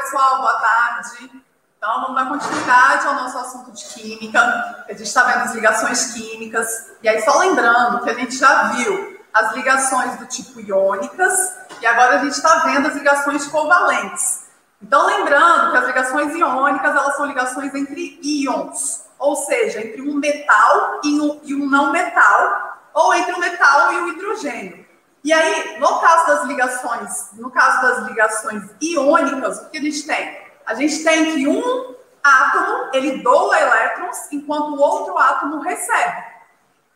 pessoal, boa tarde. Então, vamos dar continuidade ao nosso assunto de química. A gente está vendo as ligações químicas. E aí, só lembrando que a gente já viu as ligações do tipo iônicas e agora a gente está vendo as ligações covalentes. Então, lembrando que as ligações iônicas, elas são ligações entre íons, ou seja, entre um metal e um não metal, ou entre um metal e um hidrogênio. E aí, no caso das ligações iônicas, o que a gente tem? A gente tem que um átomo, ele doa elétrons, enquanto o outro átomo recebe.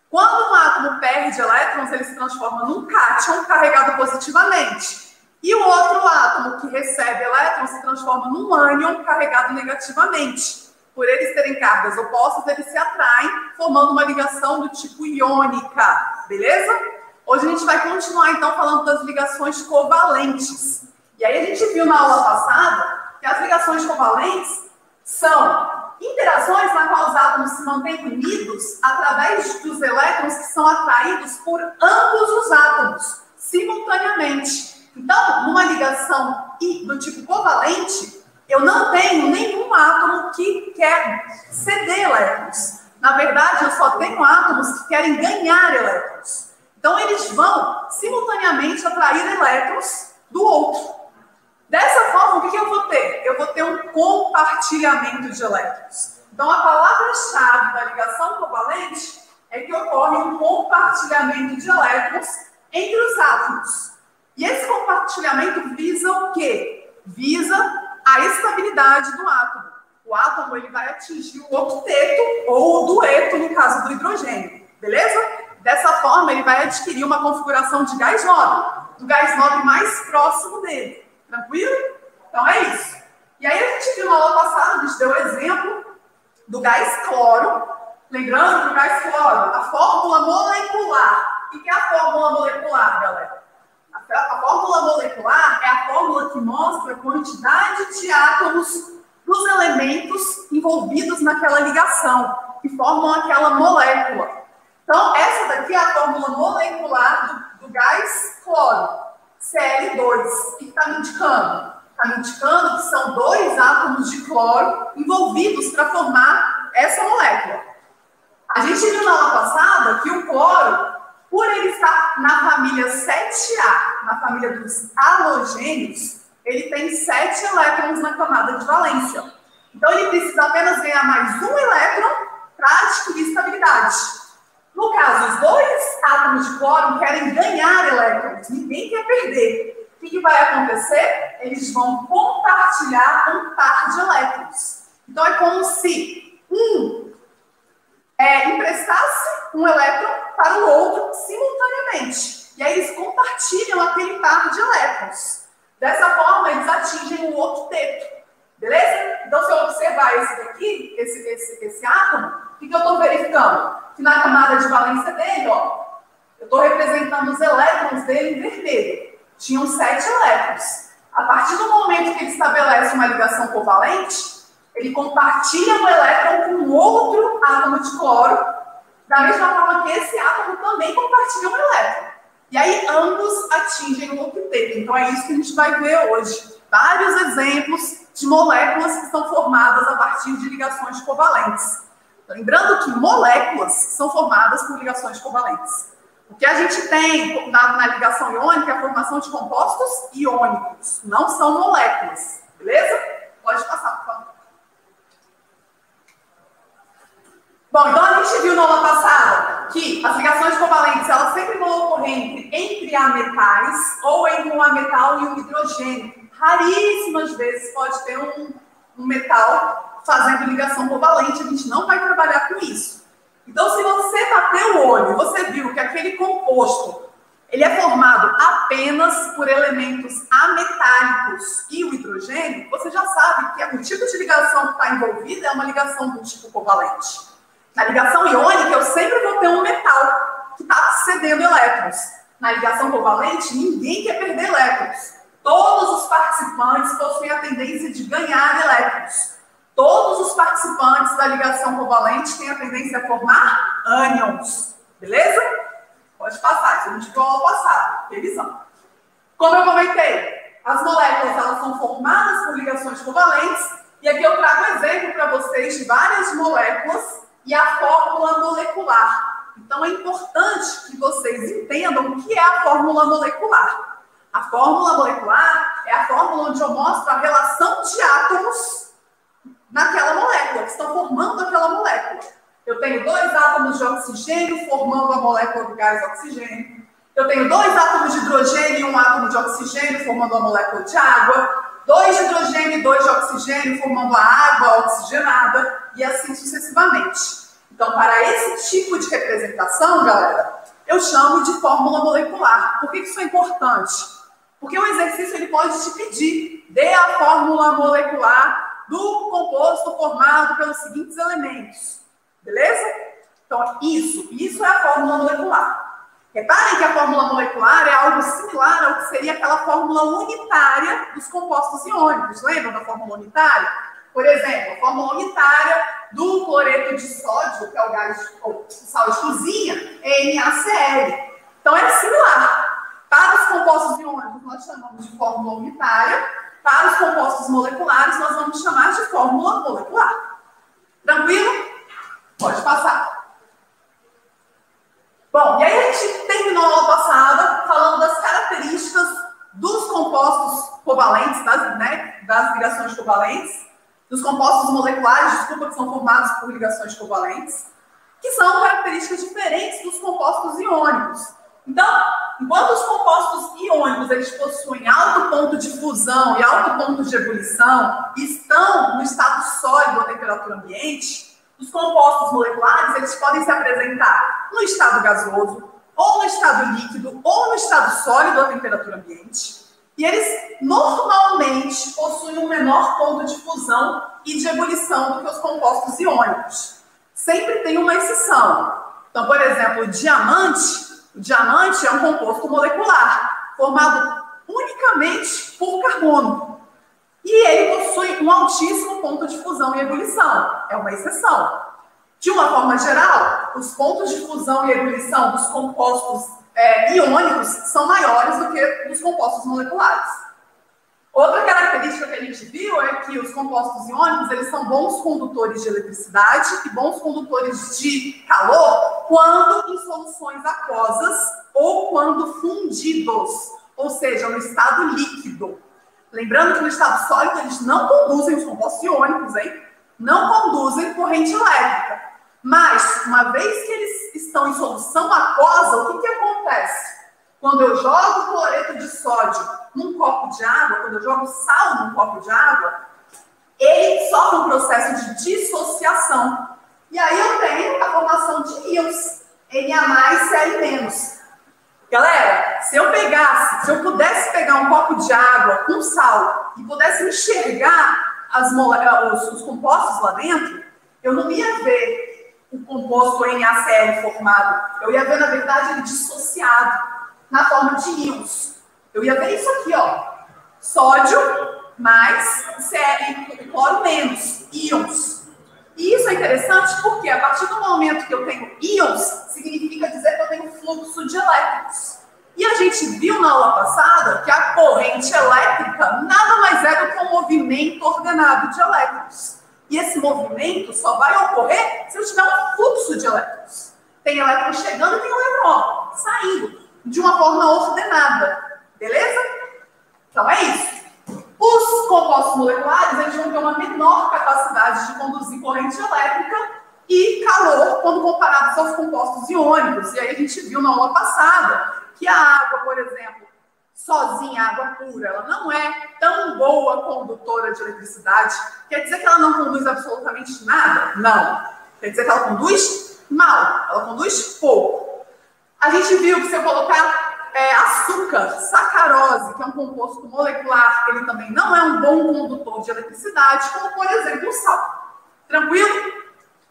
Quando um átomo perde elétrons, ele se transforma num cátion carregado positivamente. E o outro átomo que recebe elétrons se transforma num ânion carregado negativamente. Por eles terem cargas opostas, eles se atraem, formando uma ligação do tipo iônica, beleza? Hoje a gente vai continuar, então, falando das ligações covalentes. E aí a gente viu na aula passada que as ligações covalentes são interações na qual os átomos se mantêm unidos através dos elétrons que são atraídos por ambos os átomos, simultaneamente. Então, numa ligação do tipo covalente, eu não tenho nenhum átomo que quer ceder elétrons. Na verdade, eu só tenho átomos que querem ganhar elétrons. Então, eles vão simultaneamente atrair elétrons do outro. Dessa forma, o que eu vou ter? Eu vou ter um compartilhamento de elétrons. Então, a palavra-chave da ligação covalente é que ocorre um compartilhamento de elétrons entre os átomos. E esse compartilhamento visa o quê? Visa a estabilidade do átomo. O átomo ele vai atingir o octeto ou o dueto, no caso do hidrogênio. Beleza? Dessa forma, ele vai adquirir uma configuração de gás nobre, do gás nobre mais próximo dele. Tranquilo? Então é isso. E aí a gente viu na aula passada, a gente deu o exemplo do gás cloro. Lembrando que o gás cloro, a fórmula molecular. O que é a fórmula molecular, galera? A fórmula molecular é a fórmula que mostra a quantidade de átomos dos elementos envolvidos naquela ligação, que formam aquela molécula. Então, essa daqui é a fórmula molecular do gás cloro. Cl2, o que está me indicando? Está me indicando que são 2 átomos de cloro envolvidos para formar essa molécula. A gente viu na aula passada que o cloro, por ele estar na família 7A, na família dos halogênios, ele tem 7 elétrons na camada de valência. Então, ele precisa apenas ganhar mais um elétron para adquirir estabilidade. No caso, os 2 átomos de cloro querem ganhar elétrons, ninguém quer perder. O que vai acontecer? Eles vão compartilhar um par de elétrons. Então, é como se um emprestasse um elétron para o outro simultaneamente. E aí eles compartilham aquele par de elétrons. Dessa forma, eles atingem o octeto. Beleza? Então, se eu observar esse daqui, esse átomo, o que eu estou verificando? Que na camada de valência dele, ó, eu estou representando os elétrons dele em vermelho. Tinham 7 elétrons. A partir do momento que ele estabelece uma ligação covalente, ele compartilha um elétron com outro átomo de cloro, da mesma forma que esse átomo também compartilha um elétron. E aí, ambos atingem o octeto. Então, é isso que a gente vai ver hoje. Vários exemplos de moléculas que são formadas a partir de ligações covalentes. Lembrando que moléculas são formadas por ligações covalentes. O que a gente tem na ligação iônica é a formação de compostos iônicos, não são moléculas. Beleza? Pode passar, por favor. Bom, então a gente viu na aula passada que as ligações covalentes elas sempre vão ocorrer entre ametais ou entre um ametal e um hidrogênio. Raríssimas vezes pode ter um metal fazendo ligação covalente, a gente não vai trabalhar com isso. Então, se você bater o olho, você viu que aquele composto, ele é formado apenas por elementos ametálicos e o hidrogênio, você já sabe que o tipo de ligação que está envolvida é uma ligação do tipo covalente. Na ligação iônica, eu sempre vou ter um metal que está cedendo elétrons. Na ligação covalente, ninguém quer perder elétrons. Todos os participantes possuem a tendência de ganhar elétrons. Todos os participantes da ligação covalente têm a tendência a formar ânions. Beleza? Pode passar, isso a gente viu ao passado. Revisão. Como eu comentei, as moléculas elas são formadas por por ligações covalentes. E aqui eu trago exemplo para vocês de várias moléculas e a fórmula molecular. Então, é importante que vocês entendam o que é a fórmula molecular. A fórmula molecular é a fórmula onde eu mostro a relação de átomos naquela molécula, que estão formando aquela molécula. Eu tenho 2 átomos de oxigênio formando a molécula do gás oxigênio. Eu tenho 2 átomos de hidrogênio e 1 átomo de oxigênio formando a molécula de água. 2 de hidrogênio e 2 de oxigênio formando a água oxigenada. E assim sucessivamente. Então, para esse tipo de representação, galera, eu chamo de fórmula molecular. Por que isso é importante? Porque o exercício ele pode te pedir, dê a fórmula molecular do composto formado pelos seguintes elementos. Beleza? Então, isso é a fórmula molecular. Reparem que a fórmula molecular é algo similar ao que seria aquela fórmula unitária dos compostos iônicos. Lembram da fórmula unitária? Por exemplo, a fórmula unitária do cloreto de sódio, que é o gás ou sal de cozinha, é NaCl. Então, é similar. Para os compostos iônicos, nós chamamos de fórmula unitária. Para os compostos moleculares, nós vamos chamar de fórmula molecular. Tranquilo? Pode passar. Bom, e aí a gente terminou a aula passada falando das características dos compostos covalentes, das ligações covalentes, dos compostos moleculares, desculpa, que são formados por ligações covalentes, que são características diferentes dos compostos iônicos. Então, enquanto os compostos iônicos eles possuem alto ponto de fusão e alto ponto de ebulição e estão no estado sólido à temperatura ambiente, os compostos moleculares eles podem se apresentar no estado gasoso, ou no estado líquido, ou no estado sólido à temperatura ambiente. E eles normalmente possuem um menor ponto de fusão e de ebulição do que os compostos iônicos. Sempre tem uma exceção. Então, por exemplo, o diamante é um composto molecular, formado unicamente por carbono. E ele possui um altíssimo ponto de fusão e ebulição. É uma exceção. De uma forma geral, os pontos de fusão e ebulição dos compostos iônicos são maiores do que dos compostos moleculares. Outra característica que a gente viu é que os compostos iônicos eles são bons condutores de eletricidade e bons condutores de calor quando em soluções aquosas ou quando fundidos, ou seja, no estado líquido. Lembrando que no estado sólido eles não conduzem os compostos iônicos, hein? Não conduzem corrente elétrica. Mas, uma vez que eles estão em solução aquosa, o que acontece? Quando eu jogo cloreto de sódio num copo de água, quando eu jogo sal num copo de água, ele sofre um processo de dissociação. E aí eu tenho a formação de íons, Na+, Cl-. Galera, se eu pudesse pegar um copo de água com sal e pudesse enxergar os compostos lá dentro, eu não ia ver o composto NaCl formado. Eu ia ver, na verdade, ele dissociado na forma de íons. Eu ia ver isso aqui, ó. Sódio mais Cl, cloro menos, íons. E isso é interessante porque a partir do momento que eu tenho íons, significa dizer que eu tenho fluxo de elétrons. E a gente viu na aula passada que a corrente elétrica nada mais é do que um movimento ordenado de elétrons. E esse movimento só vai ocorrer se eu tiver um fluxo de elétrons. Tem elétron chegando e tem elétron saindo de uma forma ordenada. Beleza? Então é isso. Os compostos moleculares eles vão ter uma menor capacidade de conduzir corrente elétrica e calor quando comparados aos compostos iônicos. E aí a gente viu na aula passada que a água, por exemplo, sozinha, a água pura, ela não é tão boa condutora de eletricidade. Quer dizer que ela não conduz absolutamente nada? Não. Quer dizer que ela conduz mal, ela conduz pouco. A gente viu que se eu colocar açúcar, sacarose, que é um composto molecular, ele também não é um bom condutor de eletricidade, como, por exemplo, o sal. Tranquilo?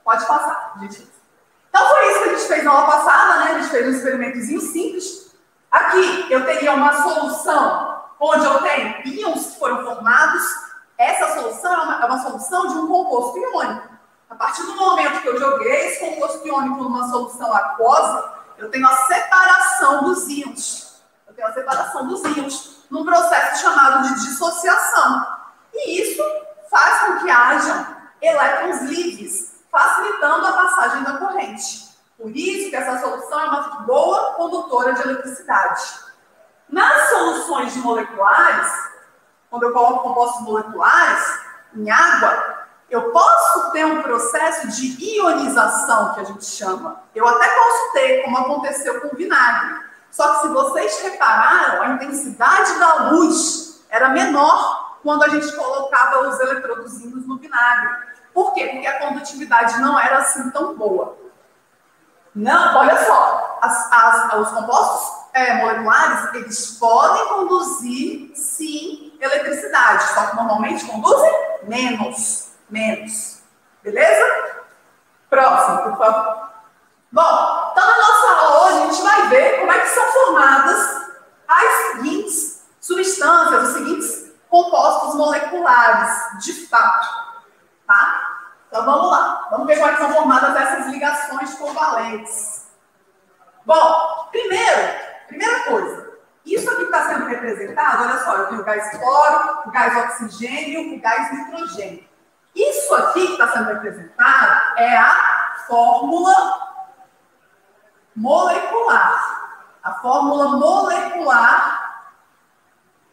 Pode passar, gente. Então, foi isso que a gente fez na aula passada, né? A gente fez um experimentozinho simples. Aqui, eu teria uma solução onde eu tenho íons que foram formados. Essa solução é uma solução de um composto iônico. A partir do momento que eu joguei esse composto iônico numa solução aquosa, eu tenho a separação dos íons. Eu tenho a separação dos íons num processo chamado de dissociação. E que hajam elétrons livres, facilitando a passagem da corrente. Por isso que essa solução é uma boa condutora de eletricidade. Nas soluções moleculares, quando eu coloco compostos moleculares em água, eu posso ter um processo de ionização, que a gente chama. Eu até posso ter, como aconteceu com o vinagre. Só que se vocês repararam, a intensidade da luz era menor quando a gente colocava os eletrodozinhos no vinagre. Por quê? Porque a condutividade não era assim tão boa. Não, olha só, os compostos moleculares, eles podem conduzir, sim, eletricidade, só que normalmente conduzem menos. Beleza? Próximo, por favor. Bom, então na nossa aula hoje a gente vai ver como é que são formadas as seguintes substâncias, os seguintes compostos moleculares, de fato, tá? Então vamos lá, vamos ver como é que são formadas essas ligações covalentes. Bom, primeira coisa, isso aqui que está sendo representado, olha só, eu tenho o gás cloro, o gás oxigênio, o gás nitrogênio. Isso aqui que está sendo representado é a fórmula molecular. A fórmula molecular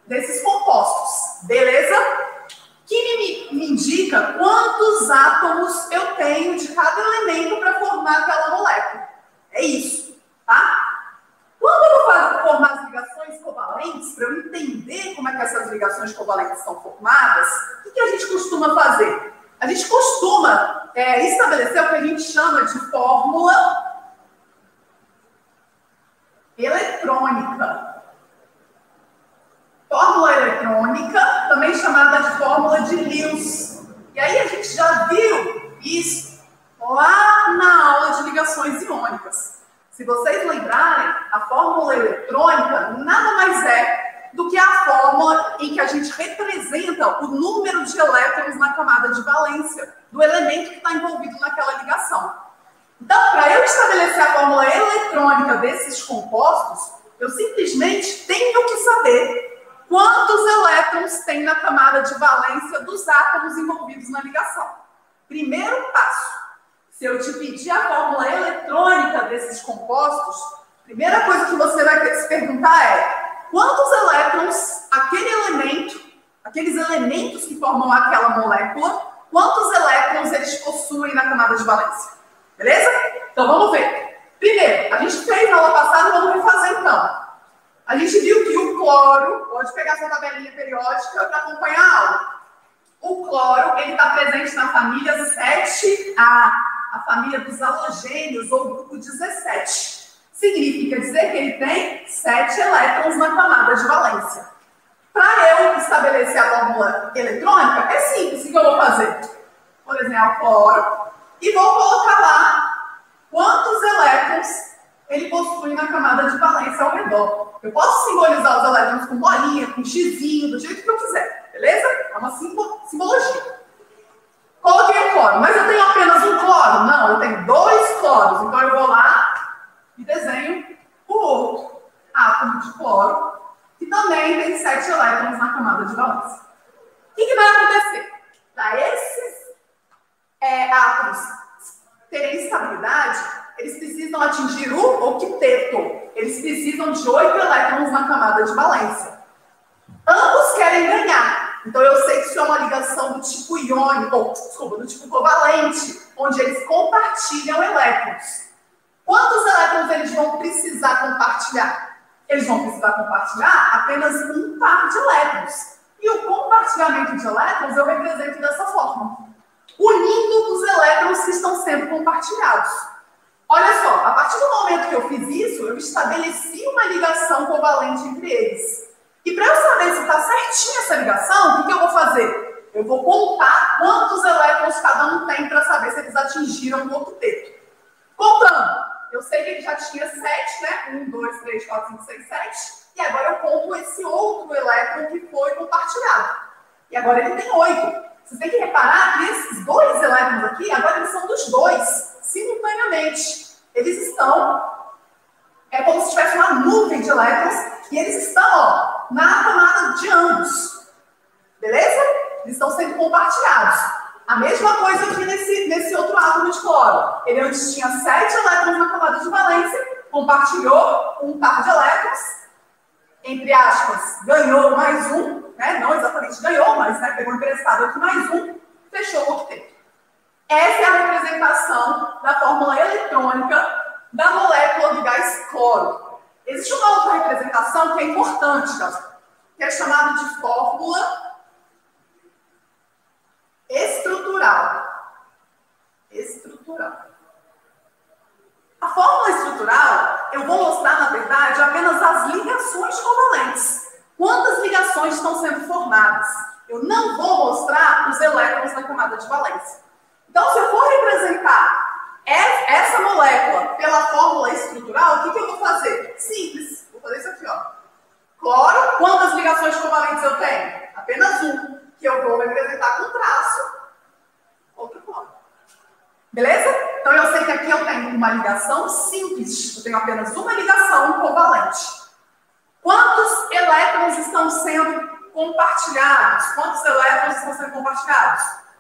desses compostos, beleza? Que me indica quantos átomos eu tenho de cada elemento para formar aquela molécula. É isso, tá? Quando eu vou formar as ligações covalentes, para eu entender como é que essas ligações covalentes são formadas, o que a gente costuma fazer? A gente costuma estabelecer o que a gente chama de fórmula eletrônica. Fórmula eletrônica, também chamada de fórmula de Lewis. E aí a gente já viu isso lá na aula de ligações iônicas. Se vocês lembrarem, a fórmula eletrônica nada mais é do que a fórmula em que a gente representa o número de elétrons na camada de valência do elemento que está envolvido naquela ligação. Então, para eu estabelecer a fórmula eletrônica desses compostos, eu simplesmente tenho que saber quantos elétrons tem na camada de valência dos átomos envolvidos na ligação. Primeiro passo. Se eu te pedir a fórmula eletrônica desses compostos, a primeira coisa que você vai ter que se perguntar é quantos elétrons aqueles elementos que formam aquela molécula, quantos elétrons eles possuem na camada de valência. Beleza? Então vamos ver. Primeiro, a gente fez na aula passada, vamos refazer então. A gente viu que o cloro, pode pegar sua tabelinha periódica para acompanhar a aula. O cloro, ele está presente na família 7A, a família dos halogênios, ou grupo 17. Significa dizer que ele tem 7 elétrons na camada de valência. Para eu estabelecer a fórmula eletrônica, é simples. O que eu vou fazer? Vou desenhar o cloro e vou colocar lá quantos elétrons ele possui na camada de valência ao redor. Eu posso simbolizar os elétrons com bolinha, com xizinho, do jeito que eu quiser, beleza? É uma simbologia. Coloquei o cloro, mas eu tenho apenas um cloro? Não, eu tenho 2 cloros. Então eu vou lá e desenho o outro átomo de cloro, que também tem 7 elétrons na camada de valência. O que vai acontecer? Para esses átomos terem estabilidade, eles precisam atingir o octeto. Eles precisam de 8 elétrons na camada de valência. Ambos querem ganhar. Então eu sei que isso é uma ligação do tipo iônico, do tipo covalente, onde eles compartilham elétrons. Quantos elétrons eles vão precisar compartilhar? Eles vão precisar compartilhar apenas um par de elétrons. E o compartilhamento de elétrons eu represento dessa forma, unindo os elétrons que estão sendo compartilhados. Olha só, a partir do momento que eu fiz isso, eu estabeleci uma ligação covalente entre eles. E para eu saber se está certinha essa ligação, o que eu vou fazer? Eu vou contar quantos elétrons cada um tem para saber se eles atingiram o octeto. Contando, eu sei que ele já tinha 7, né? 1, 2, 3, 4, 5, 6, 7. E agora eu conto esse outro elétron que foi compartilhado. E agora ele tem 8. Vocês têm que reparar que esses 2 elétrons aqui, agora eles são dos 2, simultaneamente. Eles estão, como se tivesse uma nuvem de elétrons, e eles estão, na camada de ambos. Beleza? Eles estão sendo compartilhados. A mesma coisa aqui nesse outro átomo de cloro. Ele antes tinha 7 elétrons na camada de valência, compartilhou um par de elétrons, entre aspas, ganhou mais um, né? Não exatamente ganhou, mas né, pegou emprestado aqui mais um, fechou o octeto. Essa é a representação da fórmula eletrônica da molécula do gás cloro. Existe uma outra representação que é importante, que é chamada de fórmula estrutural. A fórmula estrutural, eu vou mostrar, na verdade, apenas as ligações covalentes. Quantas ligações estão sendo formadas? Eu não vou mostrar os elétrons na camada de valência. Então, se eu for representar essa molécula pela fórmula estrutural, o que eu vou fazer? Simples. Vou fazer isso aqui, ó. Cloro, quantas ligações covalentes eu tenho? Apenas um, que eu vou representar com traço, outro cloro. Beleza? Então, eu sei que aqui eu tenho uma ligação simples. Eu tenho apenas uma ligação covalente. Quantos elétrons estão sendo compartilhados?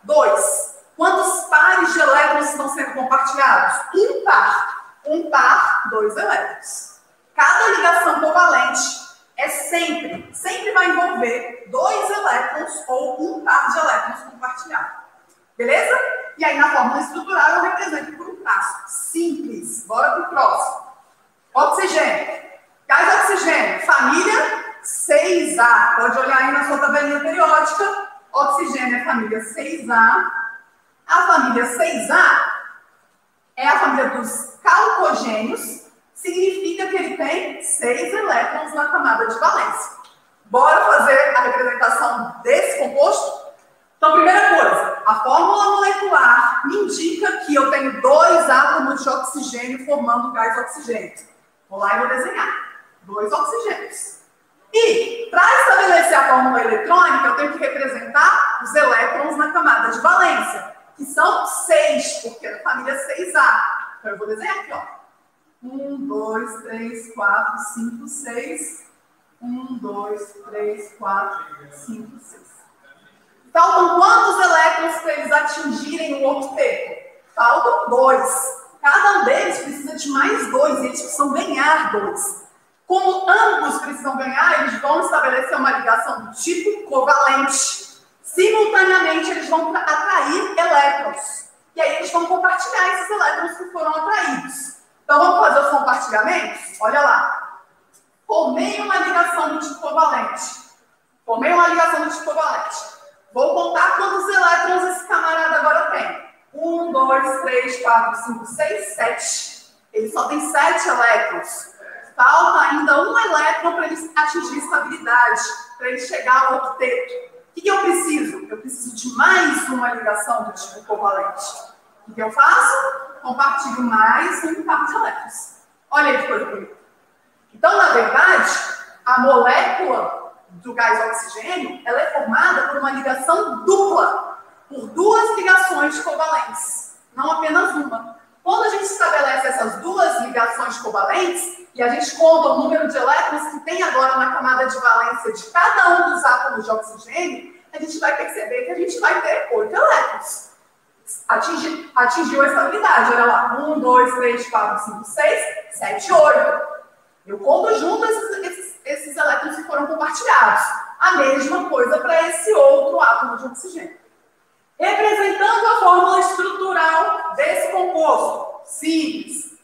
2. Quantos pares de elétrons estão sendo compartilhados? Um par. Um par, 2 elétrons. Cada ligação covalente sempre vai envolver 2 elétrons ou um par de elétrons compartilhados. Beleza? E aí, na fórmula estrutural, eu represento por um traço. Simples. Bora para o próximo. Oxigênio. Gás oxigênio. Família 6A. Pode olhar aí na sua tabelinha periódica. Oxigênio é família 6A. A família 6A é a família dos calcogênios. Significa que ele tem 6 elétrons na camada de valência. Bora fazer a representação desse composto? Então, primeira coisa, a fórmula molecular me indica que eu tenho 2 átomos de oxigênio formando gás oxigênio. Vou lá e vou desenhar. 2 oxigênios. E, para estabelecer a fórmula eletrônica, eu tenho que representar os elétrons na camada de valência, que são 6, porque é da família 6A. Então, eu vou desenhar aqui, ó. 1, 2, 3, 4, 5, 6. 1, 2, 3, 4, 5, 6. Faltam quantos elétrons para eles atingirem o octeto? Faltam 2. Cada um deles precisa de mais 2, eles precisam ganhar 2. Como ambos precisam ganhar, eles vão estabelecer uma ligação do tipo covalente. Simultaneamente, eles vão atrair elétrons. E aí, eles vão compartilhar esses elétrons que foram atraídos. Então, vamos fazer os compartilhamentos? Olha lá. Formei uma ligação do tipo covalente. Vou contar quantos elétrons esse camarada agora tem. 1, 2, 3, 4, 5, 6, 7. Ele só tem 7 elétrons. Falta ainda um elétron para ele atingir estabilidade, para ele chegar ao octeto. O que eu preciso? Eu preciso de mais uma ligação do tipo covalente. O que eu faço? Compartilho mais um par de elétrons. Olha aí que coisa bonita. Então, na verdade, a molécula do gás oxigênio, ela é formada por uma ligação dupla, por 2 ligações covalentes, não apenas uma. Quando a gente estabelece essas 2 ligações covalentes, e a gente conta o número de elétrons que tem agora na camada de valência de cada um dos átomos de oxigênio, a gente vai perceber que a gente vai ter 8 elétrons. Atingiu a estabilidade, olha lá, 1, 2, 3, 4, 5, 6, 7, 8. Eu conto junto esses elétrons que foram compartilhados. A mesma coisa para esse outro átomo de oxigênio. Representando a fórmula estrutural desse composto. Simples.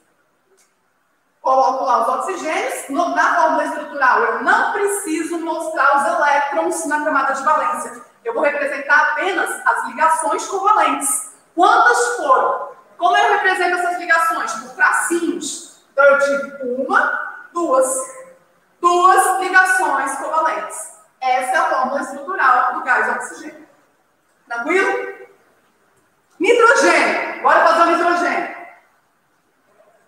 Coloco lá os oxigênios. Na fórmula estrutural, eu não preciso mostrar os elétrons na camada de valência. Eu vou representar apenas as ligações covalentes. Quantas foram? Como eu represento essas ligações? Por tracinhos. Então, eu tive 2 ligações covalentes. Essa é a fórmula estrutural do gás oxigênio. Tranquilo? Nitrogênio. Bora fazer o nitrogênio.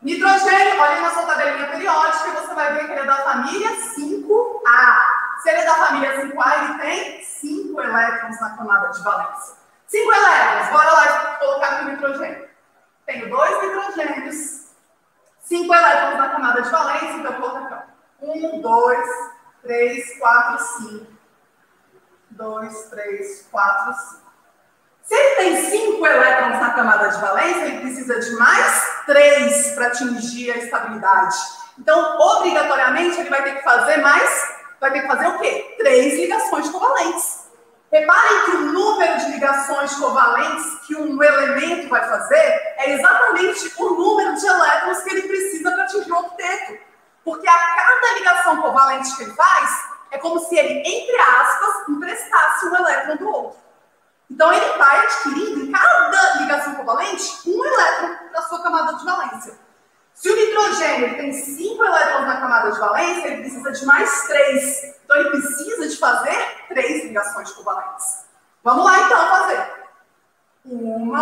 Nitrogênio, olha aí na sua tabelinha periódica, você vai ver que ele é da família 5A. Se ele é da família 5A, ele tem 5 elétrons na camada de valência. 5 elétrons. Bora lá colocar aqui o nitrogênio. Tenho 2 nitrogênios, 5 elétrons na camada de valência, então eu vou colocar aqui. 1, 2, 3, 4, 5. 2, 3, 4, 5. Se ele tem 5 elétrons na camada de valência, ele precisa de mais 3 para atingir a estabilidade. Então, obrigatoriamente, ele vai ter que fazer o quê? 3 ligações covalentes. Reparem que o número de ligações covalentes que um elemento vai fazer é exatamente o número de elétrons que ele precisa para atingir o octeto. Porque a cada ligação covalente que ele faz, é como se ele, entre aspas, emprestasse um elétron do outro. Então, ele vai adquirindo em cada ligação covalente um elétron para sua camada de valência. Se o nitrogênio tem 5 elétrons na camada de valência, ele precisa de mais 3. Então, ele precisa de fazer 3 ligações covalentes. Vamos lá, então, fazer. 1,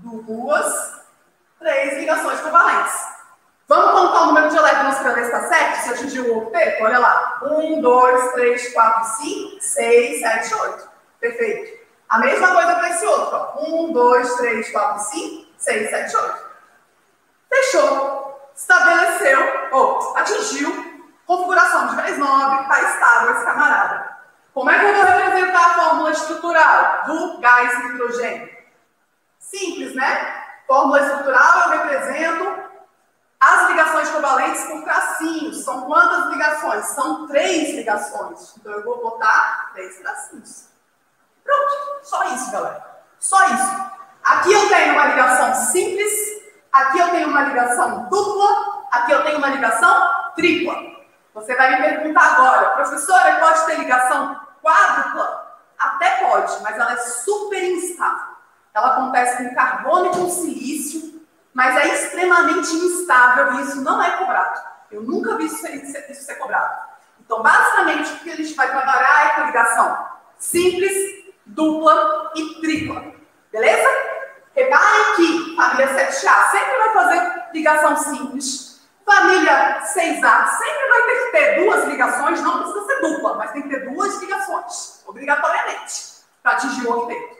2, 3 ligações covalentes. Vamos contar o número de elétrons para ver se está certo? Se atingir o octeto? Olha lá. 1, 2, 3, 4, 5, 6, 7, 8. Perfeito. A mesma coisa para esse outro. 1, 2, 3, 4, 5, 6, 7, 8. Fechou. Estabeleceu, atingiu configuração de gás nobre, está estável esse camarada. Como é que eu vou representar a fórmula estrutural do gás nitrogênio? Simples, né? Fórmula estrutural eu represento as ligações covalentes por tracinhos. São quantas ligações? São 3 ligações. Então eu vou botar 3 tracinhos. Pronto. Só isso, galera. Só isso. Aqui eu tenho uma ligação simples. Aqui eu tenho uma ligação dupla, aqui eu tenho uma ligação tripla. Você vai me perguntar agora, professora, pode ter ligação quádrupla? Até pode, mas ela é super instável. Ela acontece com carbono e com silício, mas é extremamente instável e isso não é cobrado. Eu nunca vi isso ser cobrado. Então, basicamente, o que a gente vai trabalhar é com ligação simples, dupla e tripla. Beleza? Reparem que família 7A sempre vai fazer ligação simples. Família 6A sempre vai ter que ter 2 ligações, não precisa ser dupla, mas tem que ter 2 ligações, obrigatoriamente, para atingir o octeto.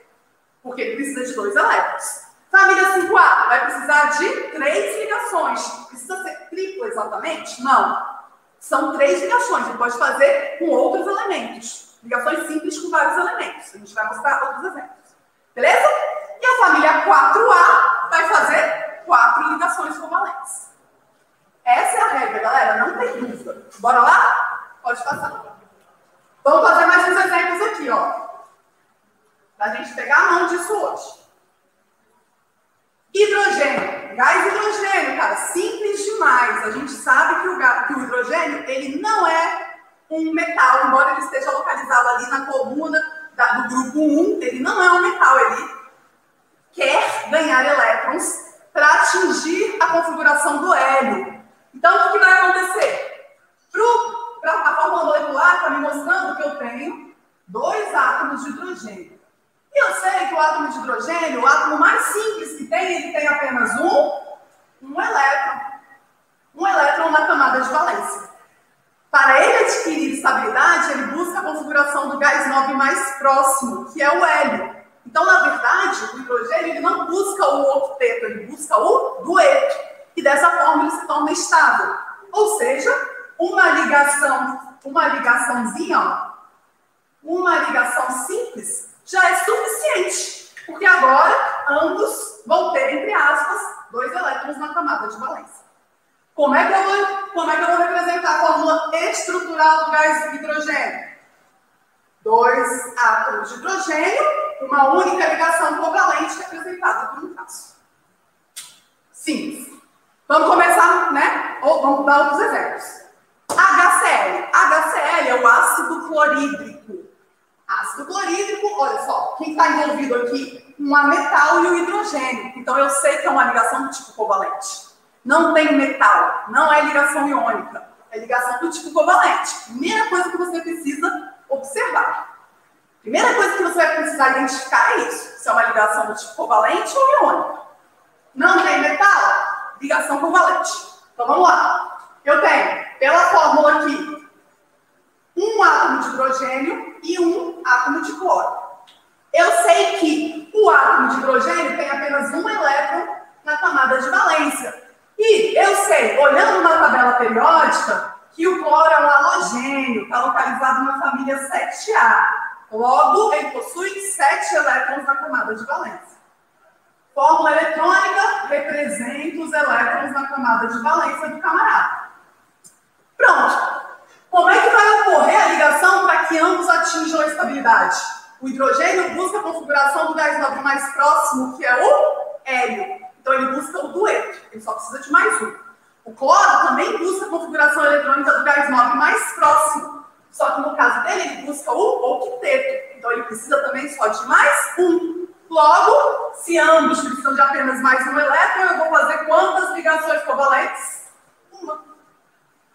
Porque ele precisa de 2 elétrons. Família 5A vai precisar de 3 ligações. Precisa ser tripla exatamente? Não. São 3 ligações, ele pode fazer com outros elementos. Ligações simples com vários elementos. A gente vai mostrar outros exemplos. Beleza? E a família 4A vai fazer 4 ligações covalentes. Essa é a regra, galera. Não tem dúvida. Bora lá? Pode passar. Vamos fazer mais uns exemplos aqui, ó. Pra gente pegar a mão disso hoje. Hidrogênio. Gás hidrogênio, cara. Simples demais. A gente sabe que o hidrogênio, ele não é um metal. Embora ele esteja localizado ali na coluna do grupo 1, ele não é um metal. Ele quer ganhar elétrons para atingir a configuração do hélio. Então, o que vai acontecer? A fórmula molecular está me mostrando que eu tenho 2 átomos de hidrogênio. E eu sei que o átomo de hidrogênio, o átomo mais simples que tem, ele tem apenas um elétron. Um elétron na camada de valência. Para ele adquirir estabilidade, ele busca a configuração do gás nobre mais próximo, que é o hélio. Então, na verdade, o hidrogênio ele não busca o octeto, ele busca o dueto. E dessa forma ele se torna estável. Ou seja, uma ligação simples já é suficiente. Porque agora ambos vão ter, entre aspas, 2 elétrons na camada de valência. Como é que eu vou representar a fórmula estrutural do gás hidrogênio? 2 átomos de hidrogênio, uma única ligação covalente representada por um traço. Simples. Vamos começar, né? Ou vamos dar outros exemplos. HCl. HCl é o ácido clorídrico. Ácido clorídrico, olha só, quem está envolvido aqui? Um metal e o hidrogênio. Então eu sei que é uma ligação do tipo covalente. Não tem metal, não é ligação iônica, é ligação do tipo covalente. Primeira coisa que você precisa observar. Primeira coisa que você vai precisar identificar é isso. Se é uma ligação do tipo covalente ou iônica. Não tem metal? Ligação covalente. Então vamos lá. Eu tenho, pela fórmula aqui, um átomo de hidrogênio e um átomo de cloro. Eu sei que o átomo de hidrogênio tem apenas um elétron na camada de valência. E eu sei, olhando na tabela periódica, que o cloro é um halogênio, está localizado na família 7A. Logo, ele possui 7 elétrons na camada de valência. Fórmula eletrônica representa os elétrons na camada de valência do camarada. Pronto. Como é que vai ocorrer a ligação para que ambos atinjam a estabilidade? O hidrogênio busca a configuração do gás nobre mais próximo, que é o hélio. Então, ele busca o dueto. Ele só precisa de mais um. O cloro também busca a configuração eletrônica do gás nobre mais próximo. Só que no caso dele, ele busca o octeto. Então, ele precisa também só de mais um. Logo, se ambos precisam de apenas mais um elétron, eu vou fazer quantas ligações covalentes?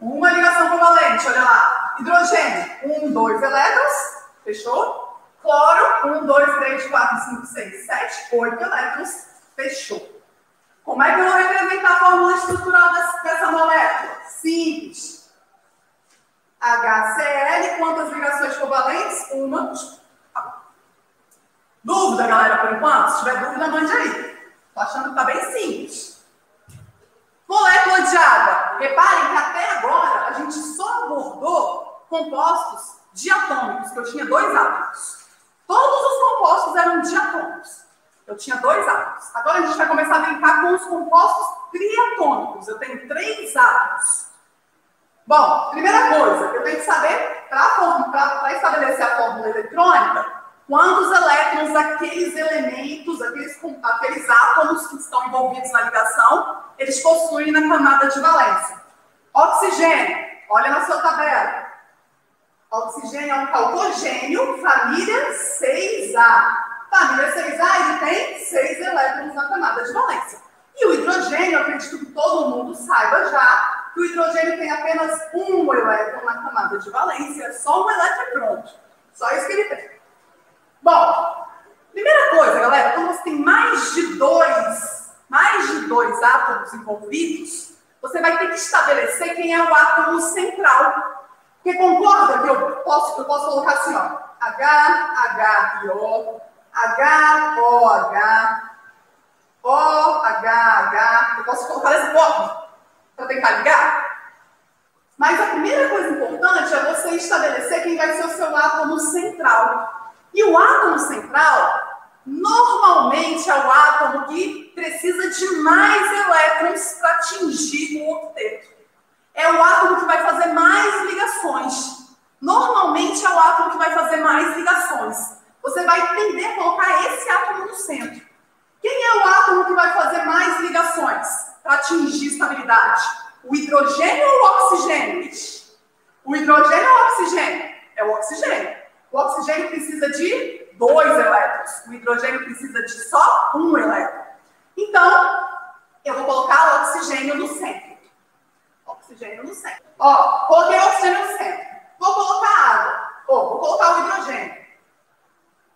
Uma ligação covalente, olha lá. Hidrogênio, 2 elétrons. Fechou? Cloro, 1, 2, 3, 4, 5, 6, 7, 8 elétrons. Fechou. Como é que eu vou representar a fórmula estrutural dessa molécula? Simples. HCl, quantas ligações covalentes? Uma. Dúvida, galera, por enquanto? Se tiver dúvida, mande aí. Tô achando que tá bem simples. Molécula de água. Reparem que até agora a gente só abordou compostos diatômicos, que eu tinha 2 átomos. Todos os compostos eram diatômicos. Eu tinha 2 átomos. Agora a gente vai começar a brincar com os compostos triatômicos. Eu tenho 3 átomos. Bom, primeira coisa, eu tenho que saber, para estabelecer a fórmula eletrônica, quantos elétrons daqueles elementos, aqueles átomos que estão envolvidos na ligação, eles possuem na camada de valência. Oxigênio, olha na sua tabela. Oxigênio é um calcogênio, família 6A. Família 6A, ele tem 6 elétrons na camada de valência. E o hidrogênio, eu acredito que todo mundo saiba já, que o hidrogênio tem apenas um elétron na camada de valência, só um elétron é pronto. Só isso que ele tem. Bom, primeira coisa, galera, quando você tem mais de dois átomos envolvidos, você vai ter que estabelecer quem é o átomo central. Porque concorda que eu posso colocar assim, ó, H, H e O, H, O, H, O, H, H. Eu posso colocar dessa forma para tentar ligar? Mas a primeira coisa importante é você estabelecer quem vai ser o seu átomo central. E o átomo central, normalmente, é o átomo que precisa de mais elétrons para atingir o octeto. É o átomo que vai fazer mais ligações. Normalmente, é o átomo que vai fazer mais ligações. Você vai tender a colocar esse átomo no centro. Quem é o átomo que vai fazer mais ligações para atingir estabilidade? O hidrogênio ou o oxigênio? O hidrogênio ou o oxigênio? É o oxigênio. O oxigênio precisa de 2 elétrons. O hidrogênio precisa de só 1 elétron. Então, eu vou colocar o oxigênio no centro. Oxigênio no centro. Ó, coloquei o oxigênio no centro. Vou colocar água. Vou colocar o hidrogênio.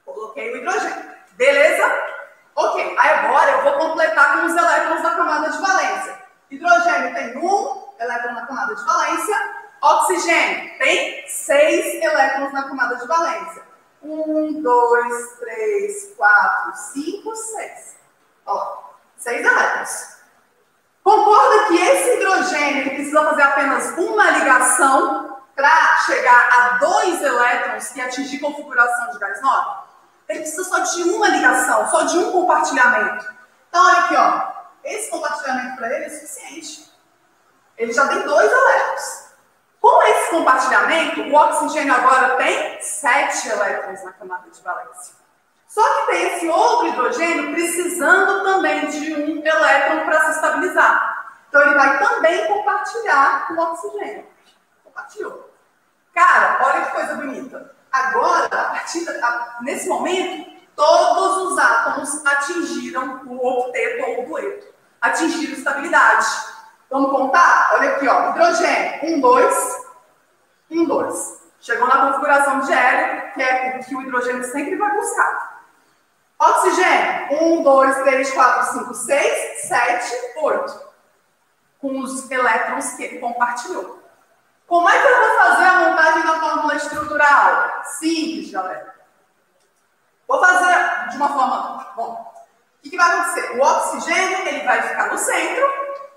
Coloquei o hidrogênio. Beleza? Ok. Aí agora eu vou completar com os elétrons da camada de valência. Hidrogênio tem 1 elétron na camada de valência. Oxigênio tem 6 elétrons na camada de valência. 1, 2, 3, 4, 5, 6. Ó, 6 elétrons. Concorda que esse hidrogênio ele precisa fazer apenas uma ligação para chegar a 2 elétrons e atingir configuração de gás nobre? Ele precisa só de uma ligação, só de um compartilhamento. Então, olha aqui, ó. Esse compartilhamento para ele é suficiente. Ele já tem 2 elétrons. Com esse compartilhamento, o oxigênio agora tem 7 elétrons na camada de valência. Só que tem esse outro hidrogênio precisando também de um elétron para se estabilizar. Então, ele vai também compartilhar com o oxigênio. Compartilhou. Cara, olha que coisa bonita. Agora, nesse momento, todos os átomos atingiram o octeto ou o dueto. Atingiram estabilidade. Vamos contar? Olha aqui, ó. Hidrogênio, 1, 2, 1, 2. Chegou na configuração de hélio, que é o que o hidrogênio sempre vai buscar. Oxigênio, 1, 2, 3, 4, 5, 6, 7, 8. Com os elétrons que ele compartilhou. Como é que eu vou fazer a montagem da fórmula estrutural? Simples, galera. Vou fazer de uma forma... Bom, o que vai acontecer? O oxigênio ele vai ficar no centro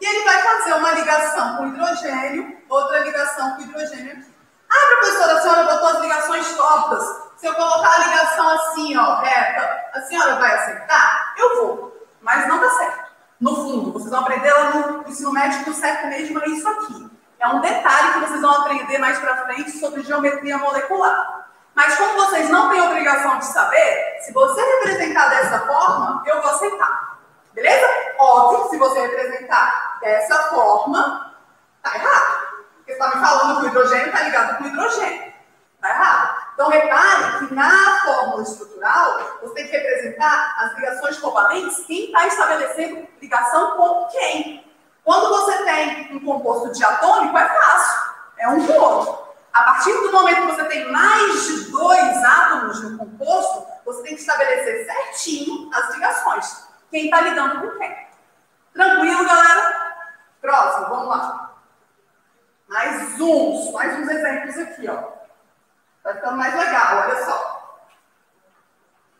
e ele vai fazer uma ligação com hidrogênio, outra ligação com hidrogênio aqui. Ah, professora, a senhora botou as ligações tortas. Se eu colocar a ligação assim, ó, reta, a senhora vai aceitar? Eu vou, mas não dá certo. No fundo, vocês vão aprender lá no ensino médio que o certo mesmo é isso aqui. É um detalhe que vocês vão aprender mais pra frente sobre geometria molecular. Mas como vocês não têm obrigação de saber, se você representar dessa forma, eu vou aceitar. Beleza? Óbvio, se você representar dessa forma, tá errado. Porque você está me falando que o hidrogênio está ligado com o hidrogênio. Tá errado. Então, repare que na fórmula estrutural, você tem que representar as ligações covalentes, quem está estabelecendo ligação com quem. Quando você tem um composto diatômico, é fácil. É um com o outro. A partir do momento que você tem mais de 2 átomos no composto, você tem que estabelecer certinho as ligações. Quem está lidando com quem. Tranquilo, galera? Próximo, vamos lá. Mais uns exemplos aqui, ó. Vai ficando mais legal, olha só.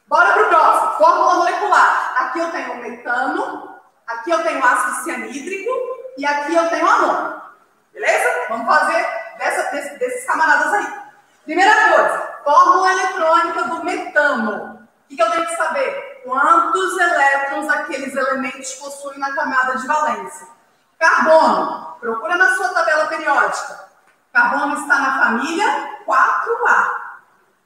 Bora pro próximo. Fórmula molecular. Aqui eu tenho metano, aqui eu tenho ácido cianídrico e aqui eu tenho amônio. Beleza? Vamos fazer desses camaradas aí. Primeira coisa, fórmula eletrônica do metano. O que eu tenho que saber? Quantos elétrons aqueles elementos possuem na camada de valência? Carbono. Procura na sua tabela periódica. Carbono está na família 4A.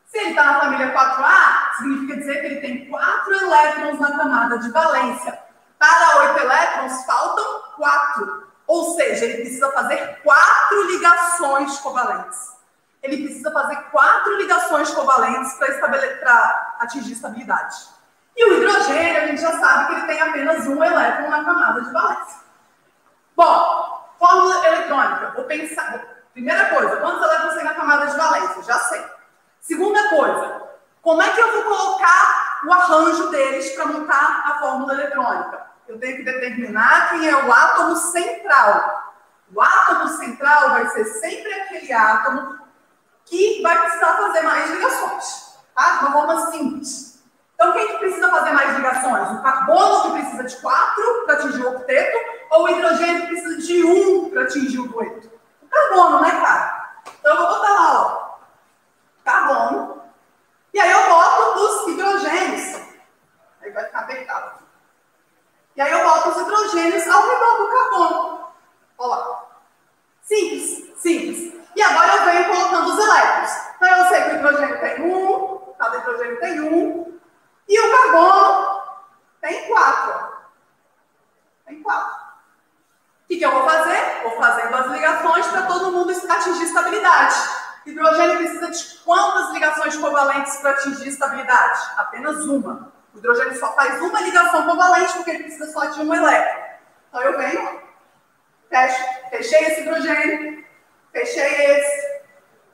Se ele está na família 4A, significa dizer que ele tem 4 elétrons na camada de valência. Para 8 elétrons, faltam 4. Ou seja, ele precisa fazer 4 ligações covalentes. Ele precisa fazer 4 ligações covalentes para atingir estabilidade. E o hidrogênio, a gente já sabe que ele tem apenas 1 elétron na camada de valência. Bom, fórmula eletrônica. Vou pensar. Primeira coisa, quantos elétrons tem na camada de valência? Já sei. Segunda coisa, como é que eu vou colocar o arranjo deles para montar a fórmula eletrônica? Eu tenho que determinar quem é o átomo central. O átomo central vai ser sempre aquele átomo que vai precisar fazer mais ligações, tá? De uma forma simples. Então, quem que precisa fazer mais ligações? O carbono, que precisa de 4 para atingir o octeto, ou o hidrogênio, que precisa de 1 para atingir o dueto? O carbono, né, cara? Então, eu vou botar lá, ó, carbono, e aí eu boto os hidrogênios. Aí vai ficar apertado. E aí eu boto os hidrogênios ao redor do carbono. Olha lá. Simples, simples. E agora eu venho colocando os elétrons. Então eu sei que o hidrogênio tem 1, cada hidrogênio tem 1, e o carbono tem 4. Tem 4. O que eu vou fazer? Vou fazendo as ligações para todo mundo atingir estabilidade. O hidrogênio precisa de quantas ligações covalentes para atingir estabilidade? Apenas uma. O hidrogênio só faz uma ligação covalente porque ele precisa só de um elétron. Então eu venho, fechei esse hidrogênio, fechei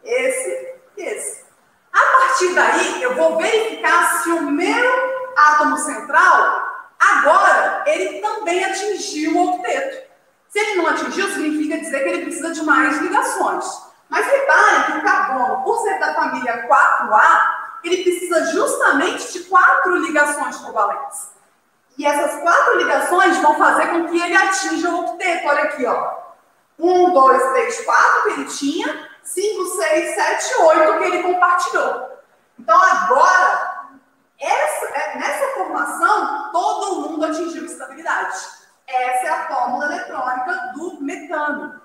esse e esse. A partir daí, eu vou verificar se o meu átomo central, agora, ele também atingiu o octeto. Se ele não atingiu, significa dizer que ele precisa de mais ligações. Mas reparem que o carbono, por ser da família 4A, ele precisa justamente de 4 ligações covalentes. E essas 4 ligações vão fazer com que ele atinja o octeto. Olha aqui, ó. 1, 2, 3, 4 que ele tinha, 5, 6, 7, 8 que ele compartilhou. Então agora, nessa formação, todo mundo atingiu estabilidade. Essa é a fórmula eletrônica do metano.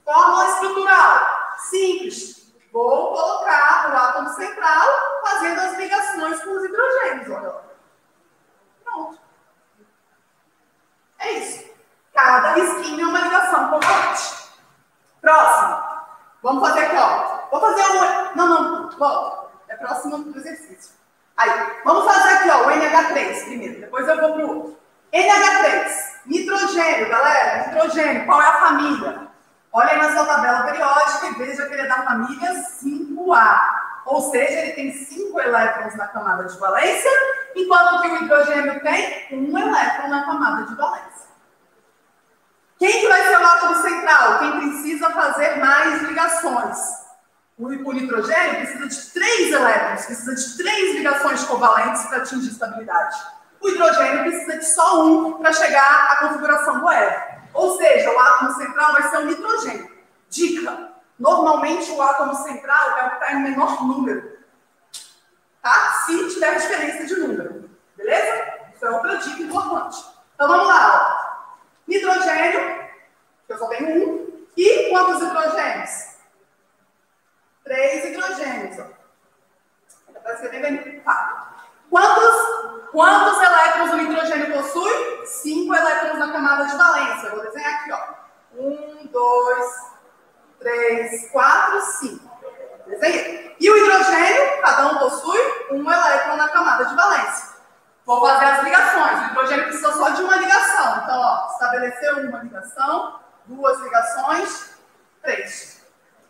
Fórmula estrutural. Simples. Vou colocar o átomo central fazendo as ligações com os hidrogênios. Olha. Pronto. É isso. Cada risquinho é uma ligação covalente. Próximo. Vamos fazer aqui, ó. Vou fazer um... Não, volta. É próximo do exercício. Aí, vamos fazer aqui, ó, o NH3 primeiro. Depois eu vou pro outro. NH3. Nitrogênio, galera. Nitrogênio. Qual é a família? Olha aí na sua tabela periódica e veja que ele é da família 5A. Ou seja, ele tem 5 elétrons na camada de valência, enquanto que o hidrogênio tem 1 elétron na camada de valência. Quem que vai ser o átomo central? Quem precisa fazer mais ligações? O nitrogênio precisa de 3 elétrons, precisa de 3 ligações covalentes para atingir estabilidade. O hidrogênio precisa de só 1 para chegar à configuração do hélio. Ou seja, o átomo central vai ser um nitrogênio. Dica: normalmente o átomo central é o que está em menor número. tá? Se tiver diferença de número, beleza? Isso é outra dica importante. Então vamos lá, ó. Nitrogênio, eu só tenho um. E quantos hidrogênios? 3 hidrogênios, ó. Para escrever bem. Tá. Quantos elétrons o nitrogênio possui? 5 elétrons na camada de valência. Eu vou desenhar aqui, ó. 1, 2, 3, 4, 5. Desenhei. E o hidrogênio, cada um possui 1 elétron na camada de valência. Vou fazer as ligações. O hidrogênio precisa só de uma ligação. Então, ó, estabeleceu uma ligação, 2 ligações, 3.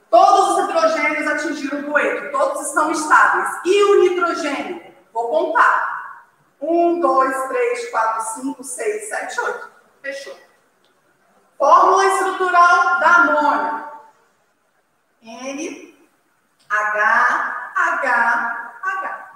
Todos os hidrogênios atingiram o dueto. Todos estão estáveis. E o nitrogênio? Vou contar. 1, 2, 3, 4, 5, 6, 7, 8. Fechou. Fórmula estrutural da amônia. N, H, H, H.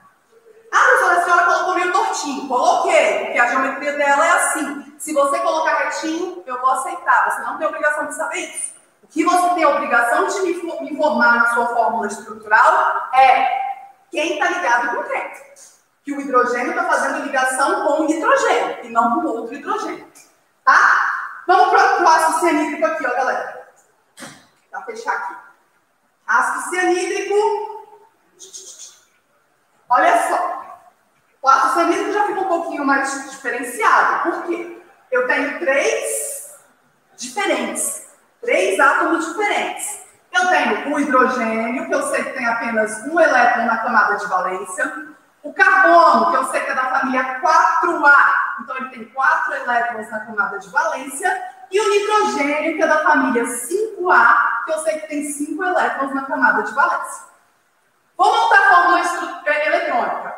Ah, professora, a senhora colocou meio tortinho. Coloquei, porque a geometria dela é assim. Se você colocar retinho, eu vou aceitar. Você não tem obrigação de saber isso. O que você tem a obrigação de me informar na sua fórmula estrutural é quem está ligado com quem. Que o hidrogênio está fazendo ligação com o nitrogênio e não com outro hidrogênio. Tá? Vamos para o ácido cianídrico aqui, ó, galera. Para fechar aqui. Ácido cianídrico. Olha só. O ácido cianídrico já fica um pouquinho mais diferenciado. Por quê? Eu tenho 3 diferentes. 3 átomos diferentes. Eu tenho o hidrogênio, que eu sei que tem apenas um elétron na camada de valência. O carbono, que eu sei que é da família 4A. Então, ele tem 4 elétrons na camada de valência. E o nitrogênio, que é da família 5A, que eu sei que tem 5 elétrons na camada de valência. Vou montar a fórmula eletrônica.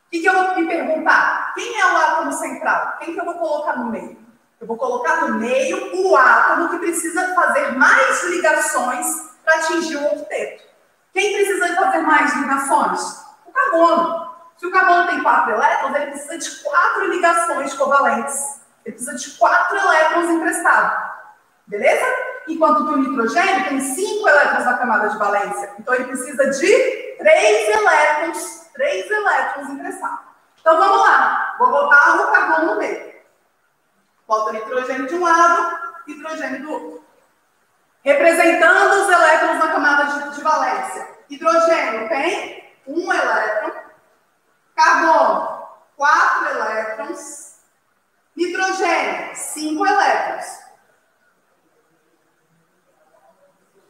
O que eu vou me perguntar? Quem é o átomo central? Quem que eu vou colocar no meio? Eu vou colocar no meio o átomo que precisa fazer mais ligações para atingir o octeto. Quem precisa fazer mais ligações? O carbono. Se o carbono tem 4 elétrons, ele precisa de 4 ligações covalentes. Ele precisa de 4 elétrons emprestados. Beleza? Enquanto que o nitrogênio tem 5 elétrons na camada de valência. Então, ele precisa de 3 elétrons emprestados. Então, vamos lá. Vou botar o carbono no meio. Bota nitrogênio de um lado, hidrogênio do outro. Representando os elétrons na camada de valência. Hidrogênio tem 1 elétron. Carbono, 4 elétrons. Nitrogênio, 5 elétrons.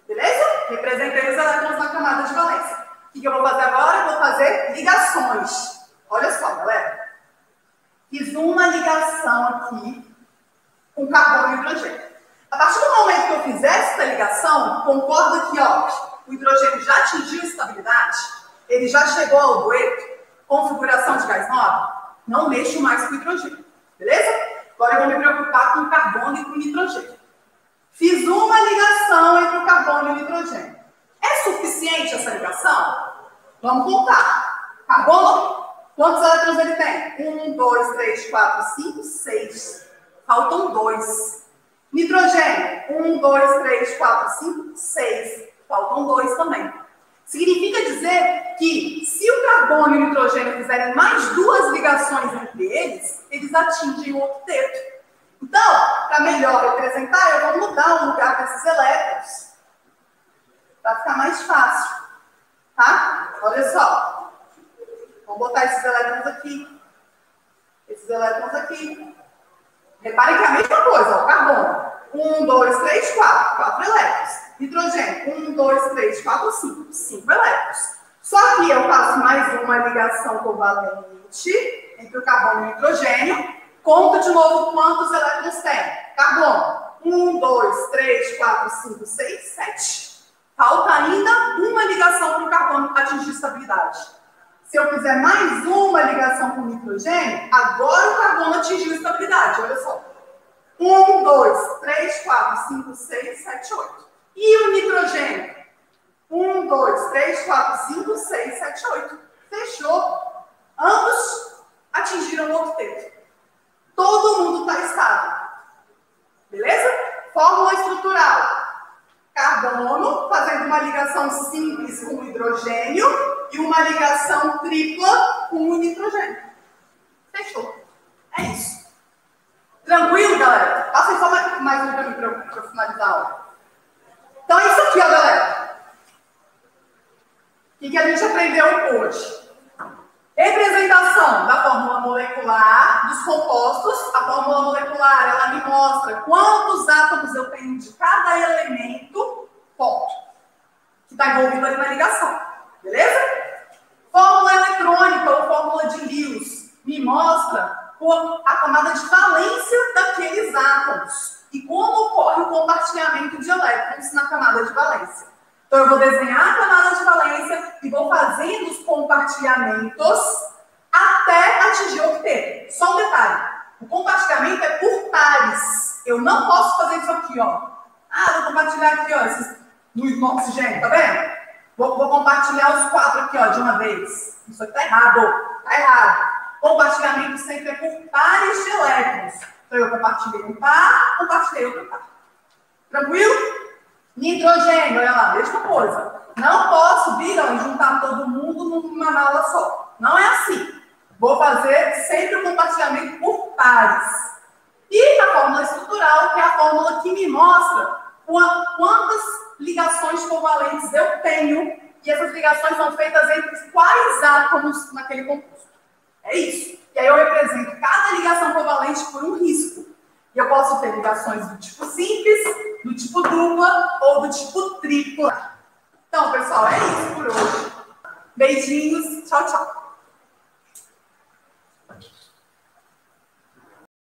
Beleza? Representei os elétrons na camada de valência. O que eu vou fazer agora? Eu vou fazer ligações. Olha só, galera. Fiz uma ligação aqui com carbono e hidrogênio. A partir do momento que eu fizer essa ligação, concorda que ó, o hidrogênio já atingiu estabilidade, ele já chegou ao dueto, configuração de gás nobre, não mexo mais com o hidrogênio. Beleza? Agora eu vou me preocupar com o carbono e com o nitrogênio. Fiz uma ligação entre o carbono e o nitrogênio. É suficiente essa ligação? Vamos contar. Carbono, quantos elétrons ele tem? 1, 2, 3, 4, 5, 6. Faltam 2. Nitrogênio, 1, 2, 3, 4, 5, 6. Faltam 2 também. Significa dizer que se o carbono e o nitrogênio fizerem mais 2 ligações entre eles, eles atingem o octeto. Então, para melhor representar, eu vou mudar o lugar desses elétrons. Para ficar mais fácil. Tá? Olha só. Vamos botar esses elétrons aqui. Esses elétrons aqui. Reparem que é a mesma coisa, ó. Carbono. 1, 2, 3, 4. 4 elétrons. Nitrogênio. 1, 2, 3, 4, 5. 5 elétrons. Só que eu faço mais uma ligação covalente entre o carbono e o nitrogênio. Conta de novo quantos elétrons tem. Carbono. 1, 2, 3, 4, 5, 6, 7. Falta ainda uma ligação para o carbono atingir estabilidade. Se eu fizer mais uma ligação com o nitrogênio, agora o carbono atingiu estabilidade. Olha só. 1, 2, 3, 4, 5, 6, 7, 8. E o nitrogênio? 1, 2, 3, 4, 5, 6, 7, 8. Fechou. Ambos atingiram o octeto. Todo mundo está estável. Beleza? Fórmula estrutural. Carbono fazendo uma ligação simples com o hidrogênio. e uma ligação tripla com o nitrogênio. Fechou. É isso. Tranquilo, galera? Passa só mais um para mim para eu finalizar a aula. Então é isso aqui, ó, galera. O que a gente aprendeu hoje? Representação da fórmula molecular dos compostos. A fórmula molecular, ela me mostra quantos átomos eu tenho de cada elemento forte que está envolvido ali na ligação. Beleza? Fórmula eletrônica ou fórmula de Lewis me mostra a camada de valência daqueles átomos e como ocorre o compartilhamento de elétrons na camada de valência. Então, eu vou desenhar a camada de valência e vou fazendo os compartilhamentos até atingir o octeto. Só um detalhe, o compartilhamento é por pares. Eu não posso fazer isso aqui, ó. Ah, vou compartilhar aqui, ó, no oxigênio, tá vendo? Vou compartilhar os 4 aqui, ó, de uma vez. Isso aqui tá errado, tá errado. Compartilhamento sempre é por pares de elétrons. Então, eu compartilhei um par, compartilhei outro par. Tranquilo? Nitrogênio, olha lá, mesma coisa. Não posso vir ó, e juntar todo mundo numa mala só. Não é assim. Vou fazer sempre o compartilhamento por pares. E a fórmula estrutural, que é a fórmula que me mostra quantas ligações covalentes eu tenho. E essas ligações são feitas entre quais átomos naquele composto. É isso. E aí eu represento cada ligação covalente por um risco. E eu posso ter ligações do tipo simples, do tipo dupla ou do tipo tripla. Então, pessoal, é isso por hoje. Beijinhos. Tchau, tchau.